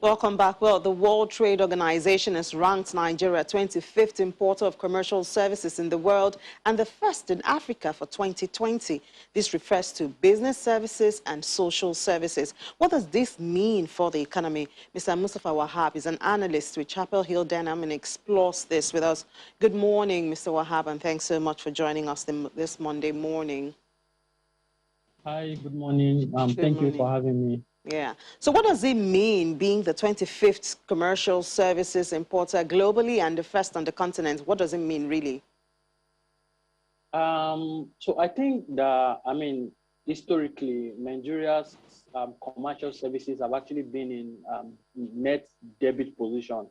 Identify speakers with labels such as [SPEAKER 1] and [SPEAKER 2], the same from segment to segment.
[SPEAKER 1] Welcome back. Well, the World Trade Organization has ranked Nigeria 25th importer of commercial services in the world and the first in Africa for 2020. This refers to business services and social services. What does this mean for the economy? Mr. Mustafa Wahab is an analyst with Chapel Hill Dynam and explores this with us. Good morning, Mr. Wahab, and thanks so much for joining us this Monday morning.
[SPEAKER 2] Hi, good morning. Thank you for having me.
[SPEAKER 1] Yeah. So what does it mean being the 25th commercial services importer globally and the first on the continent? What does it mean really?
[SPEAKER 2] So I think that, historically, Nigeria's commercial services have actually been in net debit position,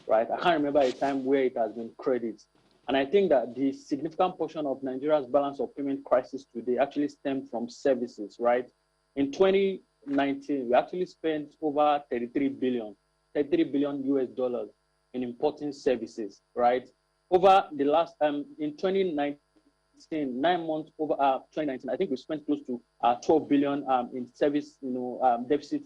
[SPEAKER 2] right? I can't remember a time where it has been credit. And I think that the significant portion of Nigeria's balance of payment crisis today actually stemmed from services, right? In 2019, we actually spent over 33 billion US dollars in importing services, right? Over the last, in 2019, 9 months over 2019, I think we spent close to 12 billion in service, deficit,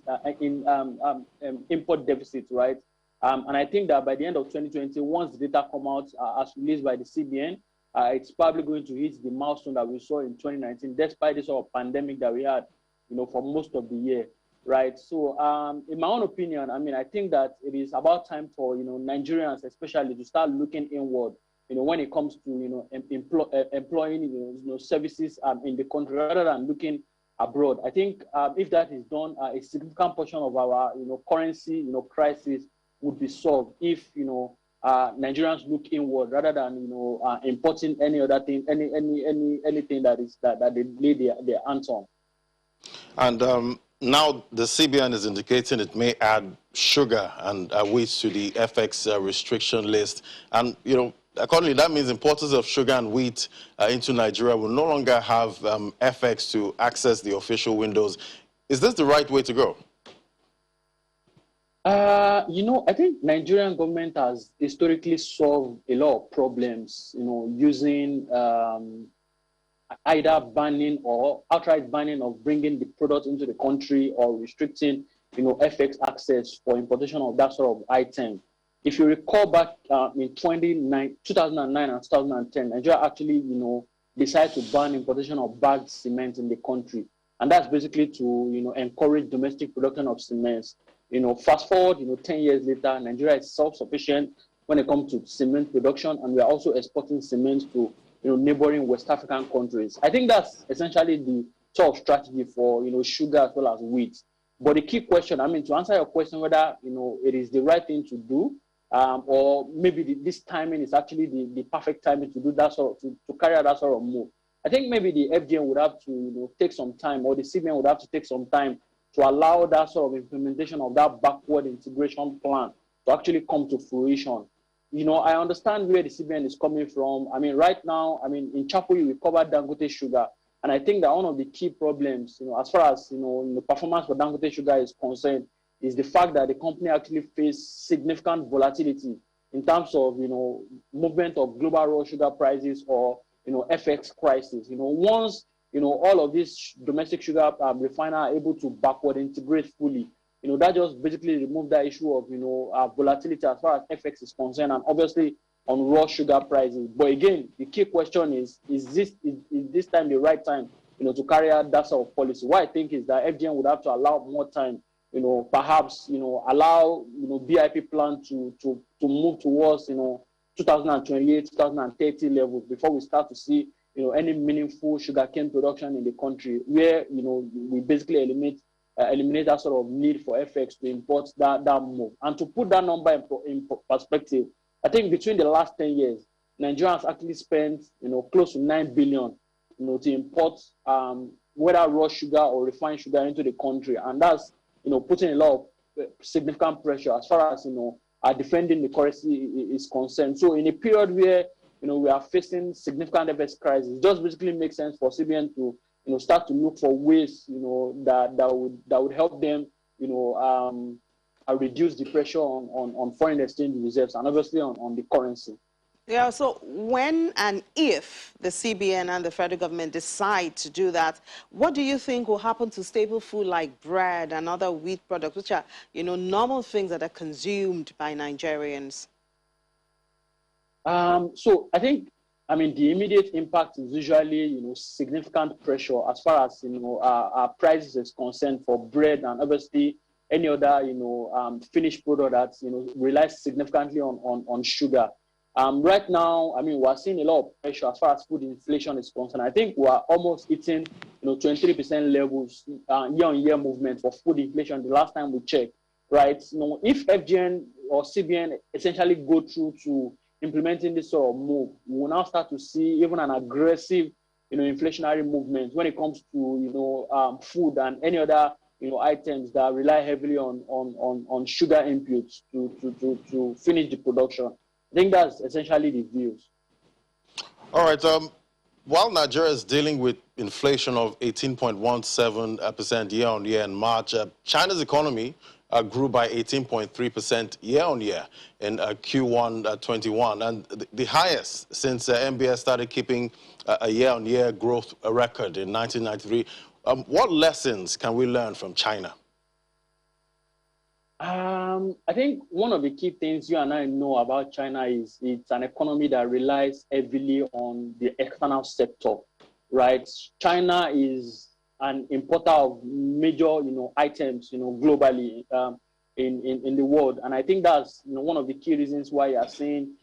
[SPEAKER 2] import deficit, right? And I think that by the end of 2020, once the data come out as released by the CBN, it's probably going to hit the milestone that we saw in 2019, despite this sort of pandemic that we had, for most of the year, right? So in my own opinion, I think that it is about time for, Nigerians especially to start looking inward, when it comes to, employing, services in the country rather than looking abroad. I think if that is done, a significant portion of our, currency, crisis would be solved if, Nigerians look inward rather than, importing any other thing, anything that they lay their hands on.
[SPEAKER 3] And now the CBN is indicating it may add sugar and wheat to the FX restriction list. And, accordingly, that means importers of sugar and wheat into Nigeria will no longer have FX to access the official windows. Is this the right way to go?
[SPEAKER 2] I think Nigerian government has historically solved a lot of problems, using either banning or outright banning of bringing the product into the country or restricting, FX access for importation of that sort of item. If you recall back in 2009 and 2010, Nigeria actually, decided to ban importation of bagged cement in the country. And that's basically to, encourage domestic production of cements. Fast forward, 10 years later, Nigeria is self-sufficient when it comes to cement production, and we are also exporting cement to, neighboring West African countries. I think that's essentially the sort of strategy for, sugar as well as wheat. But the key question, to answer your question, whether, it is the right thing to do, or maybe this timing is actually the perfect timing to do that sort of, to carry out that sort of move. I think maybe the FGM would have to, take some time, or the CBN would have to take some time to allow that sort of implementation of that backward integration plan to actually come to fruition. I understand where the CBN is coming from. Right now, in Chapel Hill, we covered Dangote Sugar. And I think that one of the key problems, as far as, the performance for Dangote Sugar is concerned, is the fact that the company actually faced significant volatility in terms of, movement of global raw sugar prices or, FX crisis. Once all of these domestic sugar refiners are able to backward integrate fully, that just basically remove that issue of, volatility as far as FX is concerned, and obviously on raw sugar prices. But again, the key question is this time the right time, to carry out that sort of policy? What I think is that FGM would have to allow more time, perhaps, allow, BIP plan to move towards, 2028, 2030 levels before we start to see, any meaningful sugarcane production in the country, where we basically eliminate that sort of need for FX to import that move. And to put that number in perspective, I think between the last 10 years, Nigeria has actually spent close to 9 billion to import whether raw sugar or refined sugar into the country, and that's putting a lot of significant pressure as far as defending the currency is concerned. So in a period where we are facing significant FX crisis, it just basically makes sense for CBN to start to look for ways that would help them reduce the pressure on foreign exchange reserves and obviously on the currency.
[SPEAKER 1] Yeah, so when and if the CBN and the federal government decide to do that, what do you think will happen to staple food like bread and other wheat products, which are, normal things that are consumed by Nigerians?
[SPEAKER 2] So I think, the immediate impact is usually, significant pressure as far as, our prices is concerned for bread and obviously any other, finished product that, relies significantly on sugar. Right now, we're seeing a lot of pressure as far as food inflation is concerned. I think we're almost hitting, 23% levels year-on-year movement for food inflation the last time we checked, right? If FGN or CBN essentially go through to implementing this sort of move, we will now start to see even an aggressive, inflationary movement when it comes to, food and any other, items that rely heavily on sugar inputs to finish the production. I think that's essentially the views.
[SPEAKER 3] All right. While Nigeria is dealing with inflation of 18.17% year-on-year in March, China's economy grew by 18.3% year-on-year in Q1 21, and the highest since MBS started keeping a year-on-year growth record in 1993. What lessons can we learn from China?
[SPEAKER 2] I think one of the key things you and I know about China is it's an economy that relies heavily on the external sector, right? China is an importer of major, items, globally in the world, and I think that's one of the key reasons why you are seeing,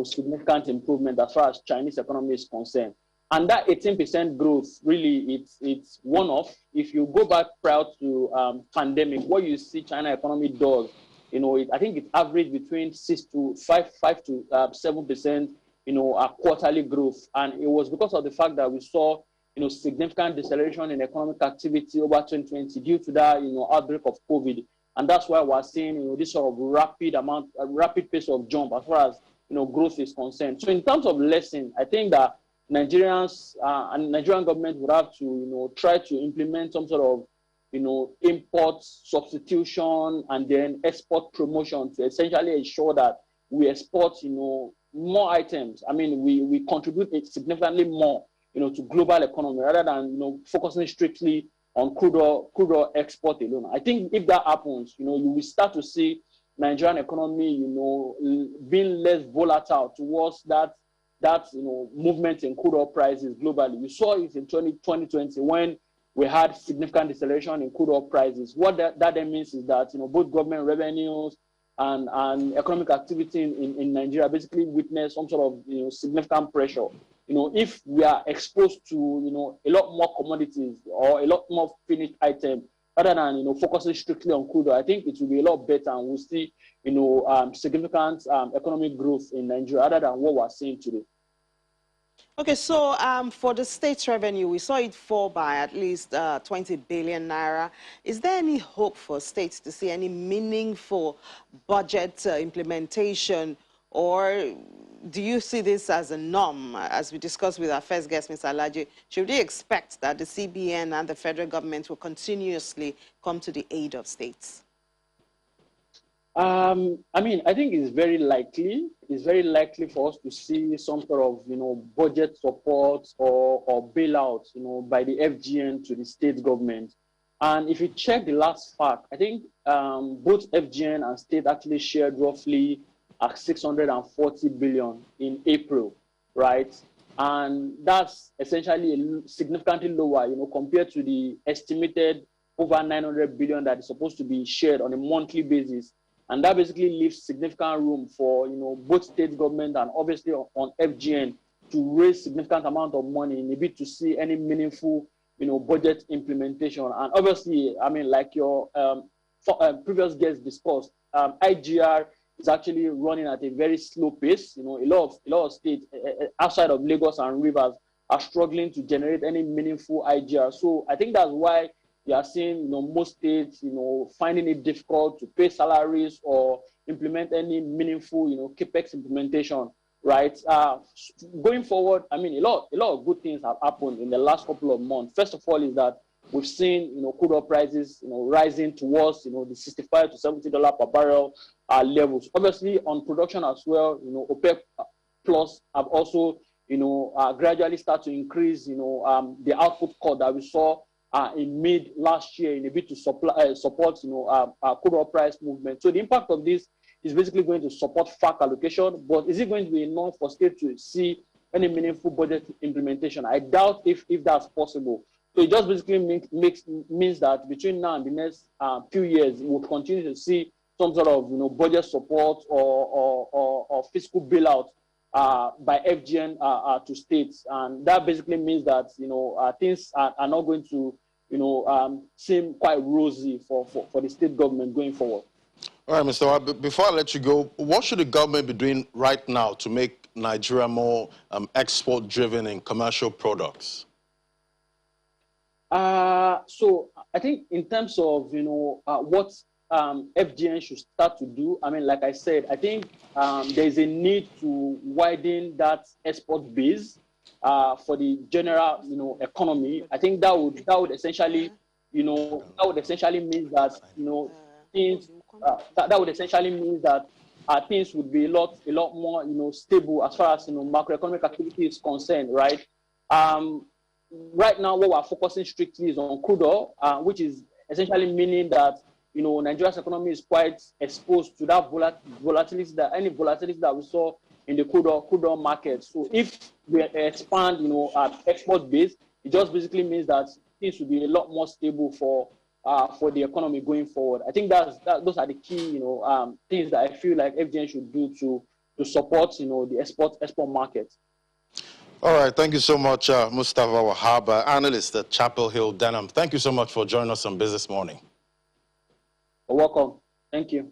[SPEAKER 2] significant improvement as far as Chinese economy is concerned. And that 18% growth, really, it's one-off. If you go back prior to pandemic, what you see China economy does, I think it averaged between 5 to 7%, quarterly growth. And it was because of the fact that we saw, significant deceleration in economic activity over 2020 due to that, outbreak of COVID. And that's why we're seeing, this sort of rapid pace of jump as far as, growth is concerned. So in terms of lesson, I think that Nigerians and Nigerian government would have to, try to implement some sort of, import substitution and then export promotion to essentially ensure that we export, more items. We contribute significantly more, to global economy rather than, focusing strictly on crude oil export alone. I think if that happens, you will start to see Nigerian economy, being less volatile towards that movement in crude oil prices globally. We saw it in 2020 when we had significant deceleration in crude oil prices. What that then means is that both government revenues and economic activity in Nigeria basically witnessed some sort of significant pressure. If we are exposed to a lot more commodities or a lot more finished items rather than focusing strictly on crude oil, I think it will be a lot better and we'll see significant economic growth in Nigeria other than what we're seeing today.
[SPEAKER 1] Okay, so for the state's revenue, we saw it fall by at least 20 billion naira. Is there any hope for states to see any meaningful budget implementation, or do you see this as a norm? As we discussed with our first guest, Mr. Alaji, should we expect that the CBN and the federal government will continuously come to the aid of states?
[SPEAKER 2] I think it's very likely. It's very likely for us to see some sort of, budget support or bailout, by the FGN to the state government. And if you check the last fact, I think both FGN and state actually shared roughly 640 billion in April, right? And that's essentially significantly lower, compared to the estimated over 900 billion that is supposed to be shared on a monthly basis. And that basically leaves significant room for, both state government and obviously on FGN to raise significant amount of money in a bid to see any meaningful, budget implementation. And obviously, like your previous guest discussed, IGR is actually running at a very slow pace. A lot of states outside of Lagos and Rivers are struggling to generate any meaningful IGR. So I think that's why you are seeing, most states, finding it difficult to pay salaries or implement any meaningful, capex implementation, right? Going forward, a lot of good things have happened in the last couple of months. First of all, is that we've seen, crude oil prices, rising towards, the $65 to $70 per barrel levels. Obviously, on production as well, OPEC plus have also, gradually start to increase, the output cut that we saw in mid last year in a bid to support, crude oil price movement. So the impact of this is basically going to support FAC allocation, but is it going to be enough for states to see any meaningful budget implementation? I doubt if that's possible. So it just basically means that between now and the next few years, we'll continue to see some sort of budget support or fiscal bailout by FGN to states, and that basically means that things are not going to seem quite rosy for the state government going forward.
[SPEAKER 3] All right, Mr. Wa, before I let you go, what should the government be doing right now to make Nigeria more export-driven in commercial products?
[SPEAKER 2] So I think in terms of what FGN should start to do, I mean, like I said, I think there's a need to widen that export base for the general economy. I think that would essentially mean that things that would essentially mean that things would be a lot more stable as far as macroeconomic activity is concerned, right? Right now, what we're focusing strictly is on crude oil, which is essentially meaning that Nigeria's economy is quite exposed to that volatility that we saw in the crude oil market. So if we expand our export base, it just basically means that things will be a lot more stable for the economy going forward. I think those are the key things that I feel like FGN should do to support the export market.
[SPEAKER 3] All right, thank you so much, Mustafa Wahab, analyst at Chapel Hill Denham. Thank you so much for joining us on Business Morning.
[SPEAKER 2] You're welcome. Thank you.